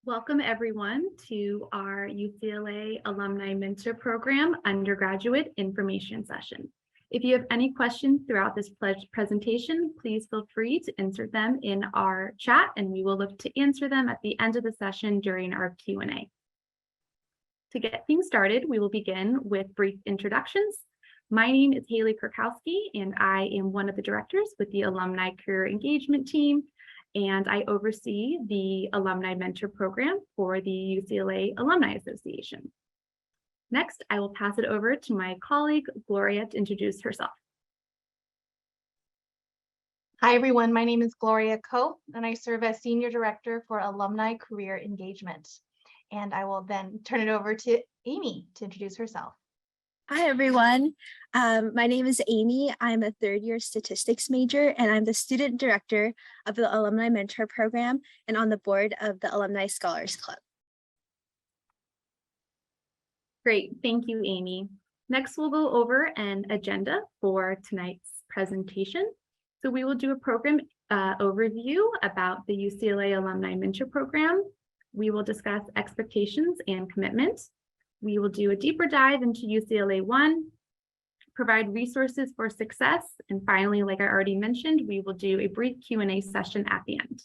Welcome everyone to our UCLA Alumni Mentor Program Undergraduate Information Session. If you have any questions throughout this presentation, please feel free to insert them in our chat and we will look to answer them at the end of the session during our Q&A. To get things started, we will begin with brief introductions. My name is Haley Kurkowski and I am one of the directors with the Alumni Career Engagement Team, and I oversee the Alumni Mentor Program for the UCLA Alumni Association. Next, I will pass it over to my colleague, Gloria, to introduce herself. Hi, everyone. My name is Gloria Coe, and I serve as Senior Director for Alumni Career Engagement. And I will then turn it over to Amy to introduce herself. Hi, everyone. My name is Amy. I'm a third-year statistics major, and I'm the student director of the Alumni Mentor Program and on the board of the Alumni Scholars Club. Great. Thank you, Amy. Next, we'll go over an agenda for tonight's presentation. So we will do a program overview about the UCLA Alumni Mentor Program. We will discuss expectations and commitments. We will do a deeper dive into UCLA One, provide resources for success, and finally, like I already mentioned, we will do a brief Q&A session at the end.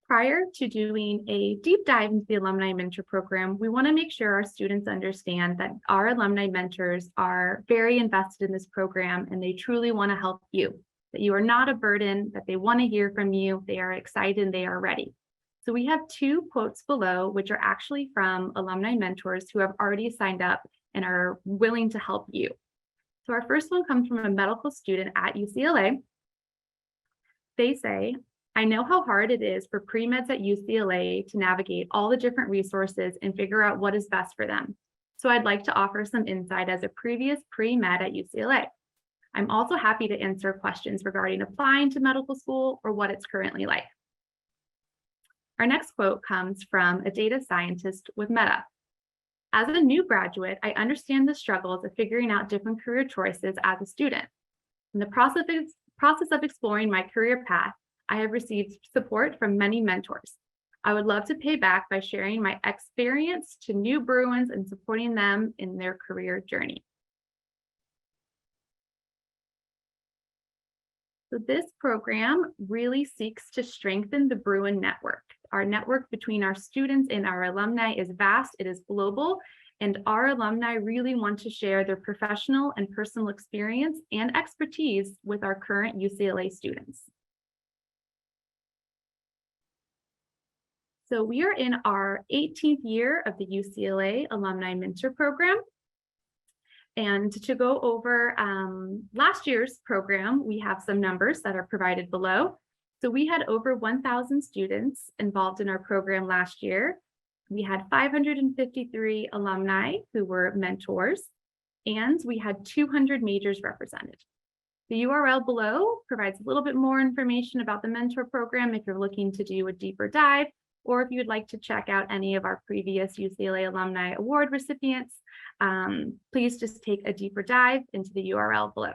Prior to doing a deep dive into the Alumni Mentor Program, we want to make sure our students understand that our alumni mentors are very invested in this program and they truly want to help you, that you are not a burden, that they want to hear from you, they are excited, and they are ready. So we have two quotes below, which are actually from alumni mentors who have already signed up and are willing to help you. So our first one comes from a medical student at UCLA. They say, "I know how hard it is for pre-meds at UCLA to navigate all the different resources and figure out what is best for them. So I'd like to offer some insight as a previous pre-med at UCLA. I'm also happy to answer questions regarding applying to medical school or what it's currently like." Our next quote comes from a data scientist with Meta. "As a new graduate, I understand the struggles of figuring out different career choices as a student. In the process of exploring my career path, I have received support from many mentors. I would love to pay back by sharing my experience to new Bruins and supporting them in their career journey." So this program really seeks to strengthen the Bruin Network. Our network between our students and our alumni is vast, it is global, and our alumni really want to share their professional and personal experience and expertise with our current UCLA students. So we are in our 18th year of the UCLA Alumni Mentor Program. And to go over last year's program, we have some numbers that are provided below. So we had over 1,000 students involved in our program last year. We had 553 alumni who were mentors, and we had 200 majors represented. The URL below provides a little bit more information about the mentor program if you're looking to do a deeper dive, or if you would like to check out any of our previous UCLA Alumni Award recipients, please just take a deeper dive into the URL below.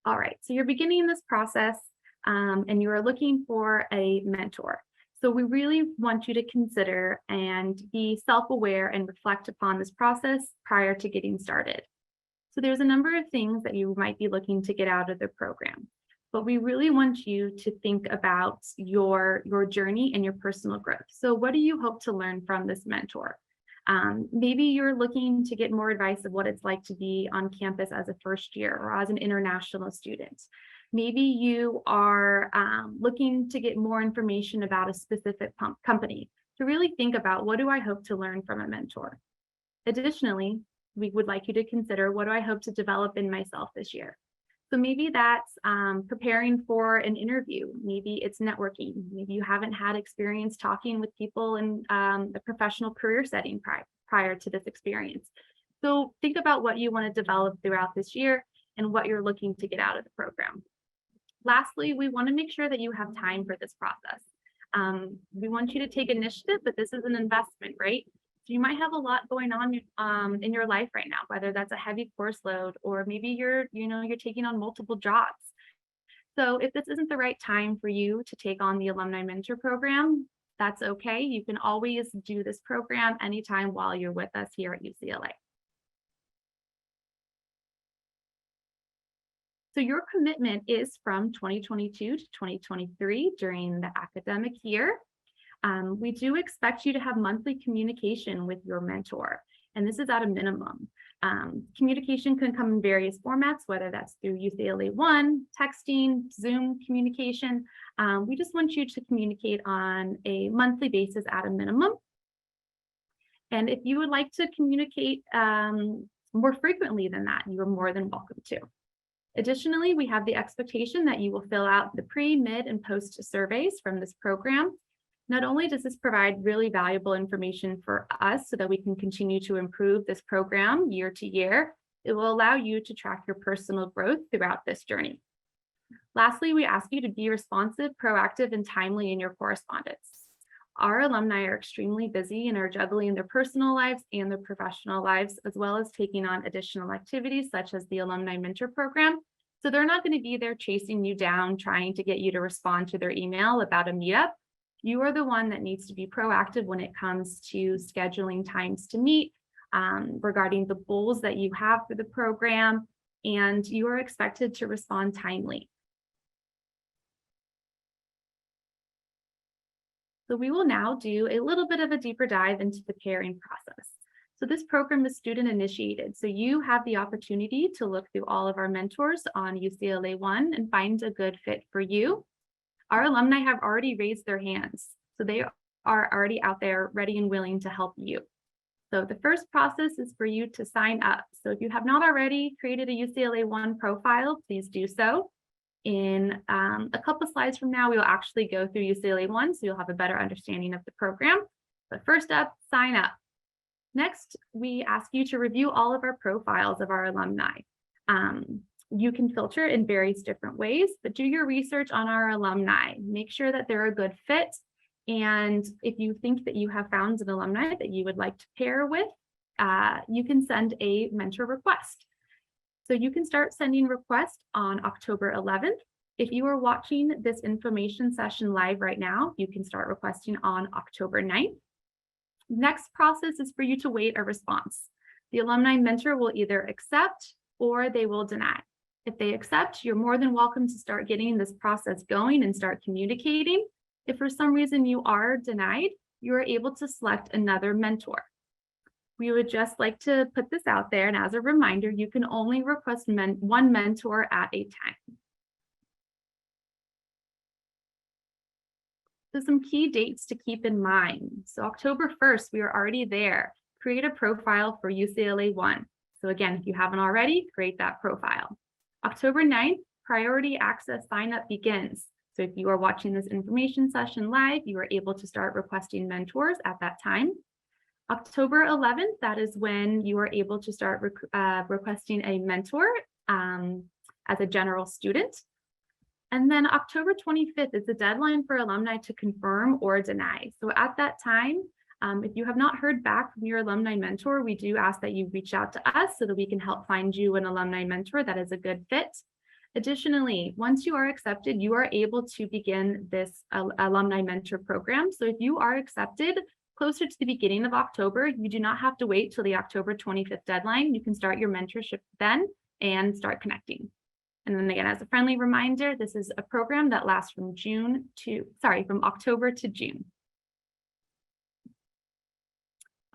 All right, so you're beginning this process and you are looking for a mentor. So we really want you to consider and be self-aware and reflect upon this process prior to getting started. So there's a number of things that you might be looking to get out of the program, but we really want you to think about your journey and your personal growth. So what do you hope to learn from this mentor? Maybe you're looking to get more advice of what it's like to be on campus as a first year or as an international student. Maybe you are looking to get more information about a specific company. To really think about, what do I hope to learn from a mentor? Additionally, we would like you to consider, what do I hope to develop in myself this year? So maybe that's preparing for an interview. Maybe it's networking. Maybe you haven't had experience talking with people in a professional career setting prior to this experience. So think about what you want to develop throughout this year and what you're looking to get out of the program. Lastly, we want to make sure that you have time for this process. We want you to take initiative, but this is an investment, right? So you might have a lot going on in your life right now, whether that's a heavy course load or maybe you're taking on multiple jobs. So if this isn't the right time for you to take on the Alumni Mentor Program, that's okay. You can always do this program anytime while you're with us here at UCLA. So your commitment is from 2022 to 2023 during the academic year. We do expect you to have monthly communication with your mentor, and this is at a minimum. Communication can come in various formats, whether that's through UCLA One, texting, Zoom communication. We just want you to communicate on a monthly basis at a minimum. And if you would like to communicate more frequently than that, you are more than welcome to. Additionally, we have the expectation that you will fill out the pre, mid, and post surveys from this program. Not only does this provide really valuable information for us so that we can continue to improve this program year to year, it will allow you to track your personal growth throughout this journey. Lastly, we ask you to be responsive, proactive, and timely in your correspondence. Our alumni are extremely busy and are juggling their personal lives and their professional lives, as well as taking on additional activities such as the Alumni Mentor Program. So they're not going to be there chasing you down, trying to get you to respond to their email about a meetup. You are the one that needs to be proactive when it comes to scheduling times to meet, regarding the goals that you have for the program, and you are expected to respond timely. So we will now do a little bit of a deeper dive into the pairing process. So this program is student initiated. So you have the opportunity to look through all of our mentors on UCLA One and find a good fit for you. Our alumni have already raised their hands. So they are already out there ready and willing to help you. So the first process is for you to sign up. So if you have not already created a UCLA One profile, please do so. In a couple slides from now, we will actually go through UCLA One, so you'll have a better understanding of the program. But first up, sign up. Next, we ask you to review all of our profiles of our alumni. You can filter in various different ways, but do your research on our alumni. Make sure that they're a good fit. And if you think that you have found an alumni that you would like to pair with, you can send a mentor request. So you can start sending requests on October 11th. If you are watching this information session live right now, you can start requesting on October 9th. Next process is for you to wait a response. The alumni mentor will either accept or they will deny. If they accept, you're more than welcome to start getting this process going and start communicating. If for some reason you are denied, you are able to select another mentor. We would just like to put this out there, and as a reminder, you can only request one mentor at a time. So some key dates to keep in mind. So October 1st, we are already there. Create a profile for UCLA One. So again, if you haven't already, create that profile. October 9th, priority access sign-up begins. So if you are watching this information session live, you are able to start requesting mentors at that time. October 11th, that is when you are able to start requesting a mentor as a general student. And then October 25th is the deadline for alumni to confirm or deny. So at that time, if you have not heard back from your alumni mentor, we do ask that you reach out to us so that we can help find you an alumni mentor that is a good fit. Additionally, once you are accepted, you are able to begin this alumni mentor program. So if you are accepted closer to the beginning of October, you do not have to wait till the October 25th deadline. You can start your mentorship then and start connecting. And then again, as a friendly reminder, this is a program that lasts from October to June.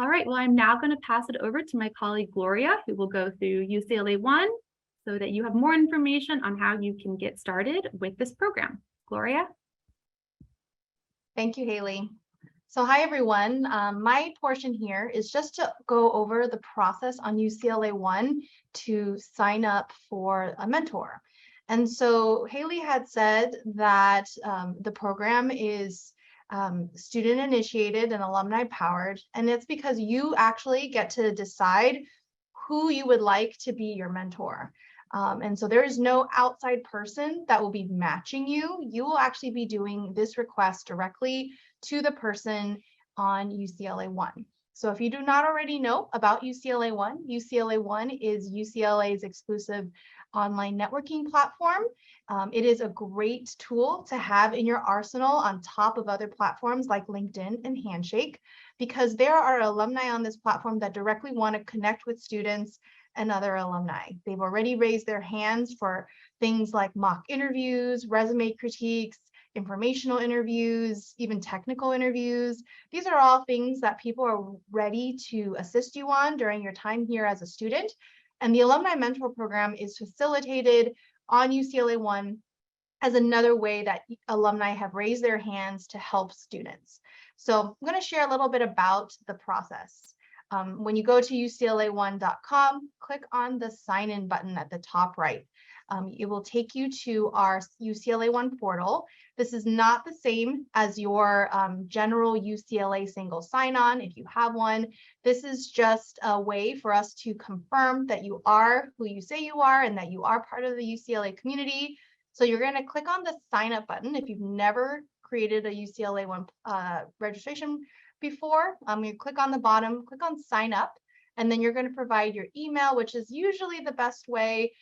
All right, well, I'm now going to pass it over to my colleague Gloria, who will go through UCLA One so that you have more information on how you can get started with this program. Gloria? Thank you, Haley. So hi, everyone. My portion here is just to go over the process on UCLA One to sign up for a mentor. And so Haley had said that the program is student initiated and alumni powered, and it's because you actually get to decide who you would like to be your mentor. And so there is no outside person that will be matching you. You will actually be doing this request directly to the person on UCLA One. So if you do not already know about UCLA One is UCLA's exclusive online networking platform. It is a great tool to have in your arsenal on top of other platforms like LinkedIn and Handshake, because there are alumni on this platform that directly want to connect with students and other alumni. They've already raised their hands for things like mock interviews, resume critiques, informational interviews, even technical interviews. These are all things that people are ready to assist you on during your time here as a student. And the Alumni Mentor Program is facilitated on UCLA One as another way that alumni have raised their hands to help students. So I'm going to share a little bit about the process. When you go to ucla1.com, click on the sign in button at the top right. It will take you to our UCLA One portal. This is not the same as your general UCLA single sign-on if you have one. This is just a way for us to confirm that you are who you say you are and that you are part of the UCLA community. So you're going to click on the sign up button if you've never created a UCLA One registration before. You click on the bottom, click on sign up, and then you're going to provide your email, which is usually the best way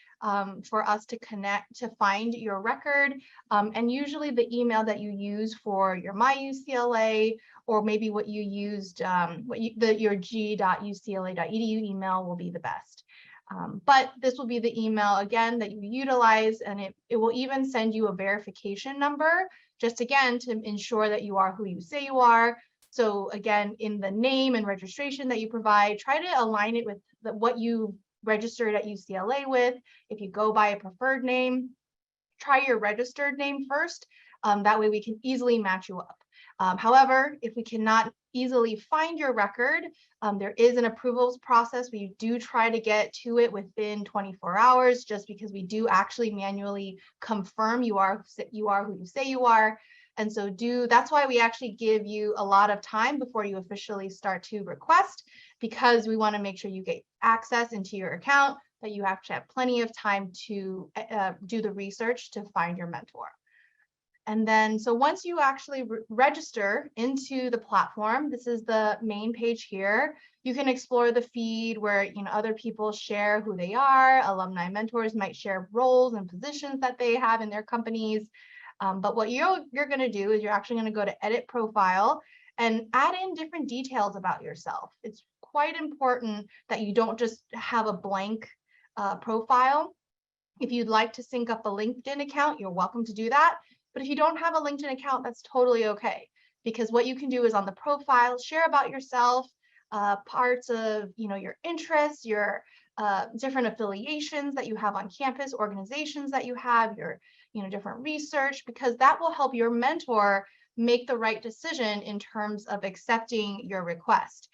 for us to connect, to find your record, and usually the email that you use for your My UCLA, or maybe what you used, your g.ucla.edu email will be the best. But this will be the email again that you utilize, and it will even send you a verification number, just again to ensure that you are who you say you are. So again, in the name and registration that you provide, try to align it with what you registered at UCLA with. If you go by a preferred name, try your registered name first. That way we can easily match you up. However, if we cannot easily find your record, there is an approvals process. We do try to get to it within 24 hours, just because we do actually manually confirm you are who you say you are. And so that's why we actually give you a lot of time before you officially start to request, because we want to make sure you get access into your account, that you actually have plenty of time to do the research to find your mentor. And then, so once you actually register into the platform, this is the main page here. You can explore the feed where other people share who they are. Alumni mentors might share roles and positions that they have in their companies. But what you're going to do is you're actually going to go to edit profile and add in different details about yourself. It's quite important that you don't just have a blank profile. If you'd like to sync up a LinkedIn account, you're welcome to do that. But if you don't have a LinkedIn account, that's totally okay, because what you can do is on the profile, share about yourself, parts of your interests, your different affiliations that you have on campus, organizations that you have, your different research, because that will help your mentor make the right decision in terms of accepting your request.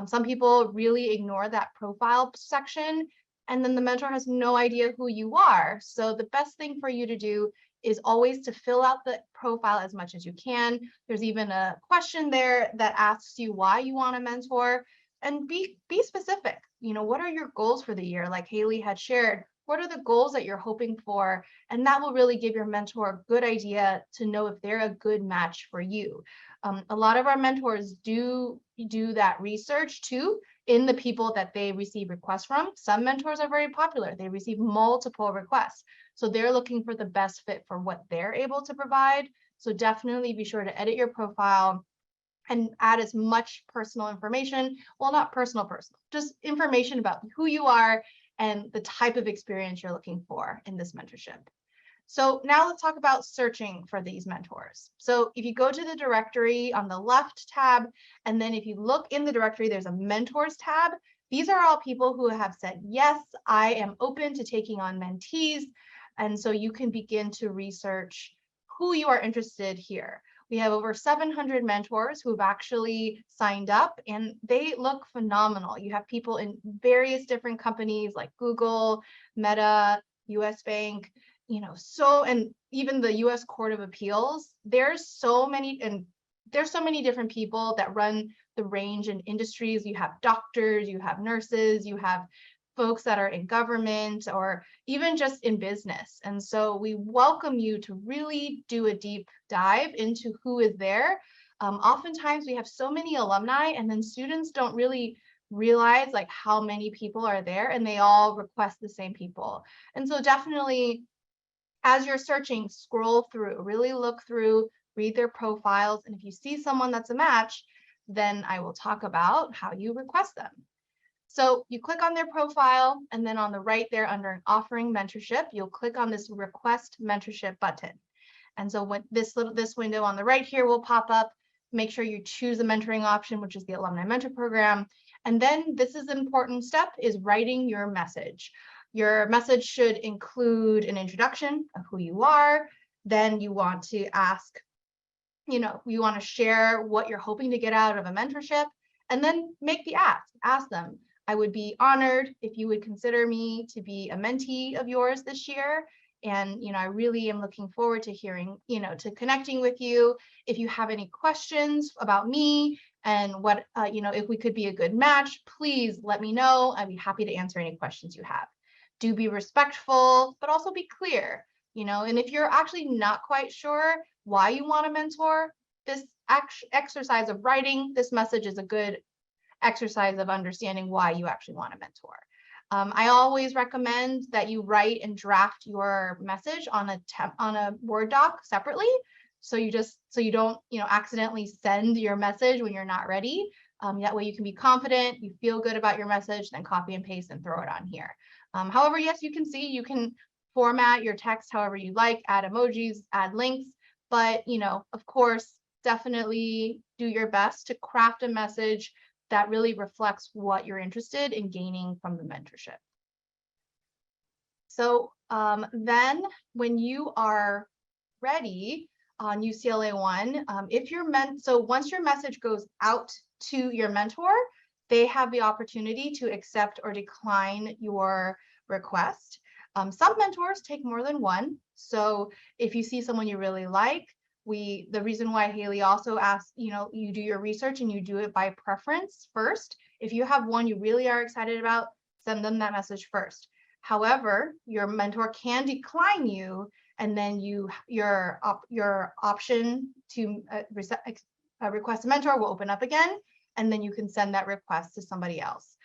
Some people really ignore that profile section, and then the mentor has no idea who you are. So the best thing for you to do is always to fill out the profile as much as you can. There's even a question there that asks you why you want a mentor, and be specific. What are your goals for the year? Like Haley had shared, what are the goals that you're hoping for? And that will really give your mentor a good idea to know if they're a good match for you. A lot of our mentors do that research too in the people that they receive requests from. Some mentors are very popular. They receive multiple requests. So they're looking for the best fit for what they're able to provide. So definitely be sure to edit your profile and add as much personal information. Well, not personal, just information about who you are and the type of experience you're looking for in this mentorship. So now let's talk about searching for these mentors. So if you go to the directory on the left tab, and then if you look in the directory, there's a mentors tab. These are all people who have said, yes, I am open to taking on mentees. And so you can begin to research who you are interested here. We have over 700 mentors who've actually signed up, and they look phenomenal. You have people in various different companies like Google, Meta, US Bank, and even the US Court of Appeals. There's so many different people that run the range in industries. You have doctors, you have nurses, you have folks that are in government, or even just in business. And so we welcome you to really do a deep dive into who is there. Oftentimes we have so many alumni and then students don't really realize like how many people are there and they all request the same people. And so definitely as you're searching, scroll through, really look through, read their profiles. And if you see someone that's a match, then I will talk about how you request them. So you click on their profile and then on the right there under offering mentorship, you'll click on this request mentorship button. And so when this window on the right here will pop up, make sure you choose the mentoring option, which is the Alumni Mentor Program. And then this is an important step is writing your message. Your message should include an introduction of who you are. Then you want to ask, you want to share what you're hoping to get out of a mentorship, and then make the ask them. I would be honored if you would consider me to be a mentee of yours this year. And, I really am looking forward to hearing, to connecting with you. If you have any questions about me and what, if we could be a good match, please let me know. I'd be happy to answer any questions you have. Do be respectful, but also be clear, and if you're actually not quite sure why you want a mentor, this exercise of writing this message is a good exercise of understanding why you actually want a mentor. I always recommend that you write and draft your message on a Word doc separately. So you don't, accidentally send your message when you're not ready. That way you can be confident, you feel good about your message, then copy and paste and throw it on here. However, yes, you can format your text however you like, add emojis, add links, but, of course, definitely do your best to craft a message that really reflects what you're interested in gaining from the mentorship. So then when you are ready on UCLA One, so once your message goes out to your mentor, they have the opportunity to accept or decline your request. Some mentors take more than one. So if you see someone you really like, the reason why Haley also asks, you do your research and you do it by preference first. If you have one you really are excited about, send them that message first. However, your mentor can decline you, and then your option to request a mentor will open up again, and then you can send that request to somebody else.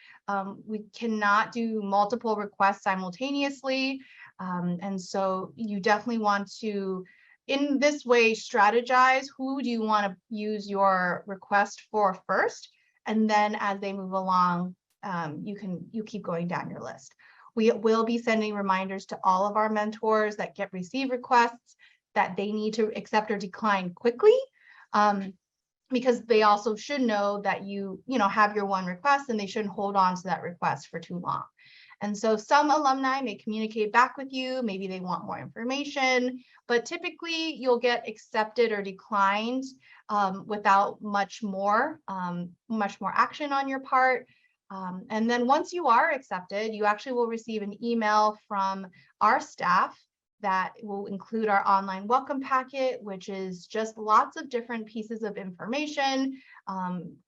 We cannot do multiple requests simultaneously, and so you definitely want to, in this way, strategize who do you want to use your request for first, and then as they move along, you keep going down your list. We will be sending reminders to all of our mentors that receive requests that they need to accept or decline quickly, because they also should know that you have your one request and they shouldn't hold on to that request for too long. And so some alumni may communicate back with you, maybe they want more information, but typically you'll get accepted or declined without much more action on your part. And then once you are accepted, you actually will receive an email from our staff that will include our online welcome packet, which is just lots of different pieces of information,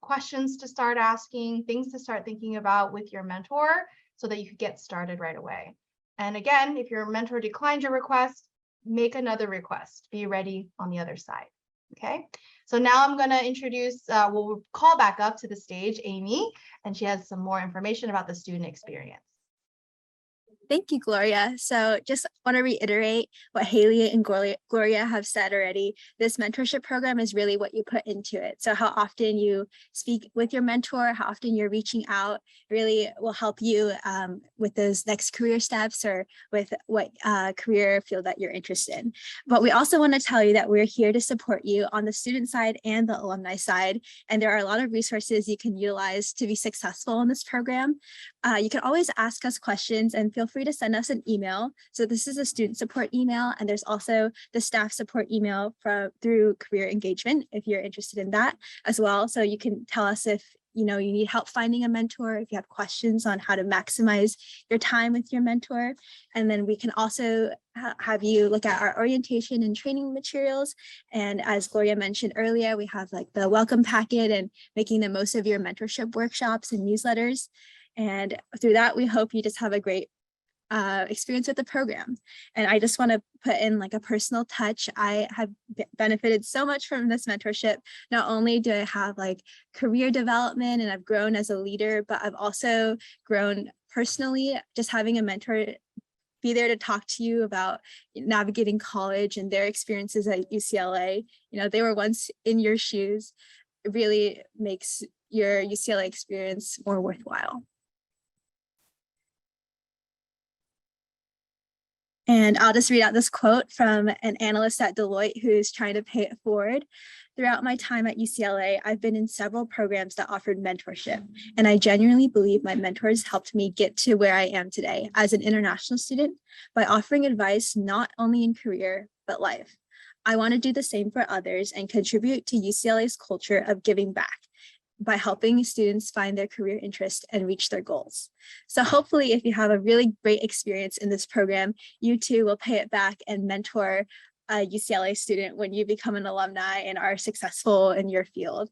questions to start asking, things to start thinking about with your mentor, so that you could get started right away. And again, if your mentor declines your request, make another request. Be ready on the other side. Okay, so now I'm going to introduce, we'll call back up to the stage Amy, and she has some more information about the student experience. Thank you, Gloria. So just want to reiterate what Haley and Gloria have said already. This mentorship program is really what you put into it. So how often you speak with your mentor, how often you're reaching out, really will help you with those next career steps or with what career field that you're interested in. But we also want to tell you that we're here to support you on the student side and the alumni side. And there are a lot of resources you can utilize to be successful in this program. You can always ask us questions and feel free to send us an email. So this is a student support email, and there's also the staff support email through career engagement if you're interested in that as well. So you can tell us if you need help finding a mentor, if you have questions on how to maximize your time with your mentor. And then we can also have you look at our orientation and training materials. And as Gloria mentioned earlier, we have like the welcome packet and making the most of your mentorship workshops and newsletters. And through that, we hope you just have a great experience with the program. And I just want to put in like a personal touch. I have benefited so much from this mentorship. Not only do I have like career development and I've grown as a leader, but I've also grown personally. Just having a mentor be there to talk to you about navigating college and their experiences at UCLA. You know, they were once in your shoes. It really makes your UCLA experience more worthwhile. And I'll just read out this quote from an analyst at Deloitte who's trying to pay it forward. Throughout my time at UCLA, I've been in several programs that offered mentorship, and I genuinely believe my mentors helped me get to where I am today as an international student by offering advice not only in career, but life. I want to do the same for others and contribute to UCLA's culture of giving back by helping students find their career interest and reach their goals. So hopefully, if you have a really great experience in this program, you too will pay it back and mentor a UCLA student when you become an alumni and are successful in your field.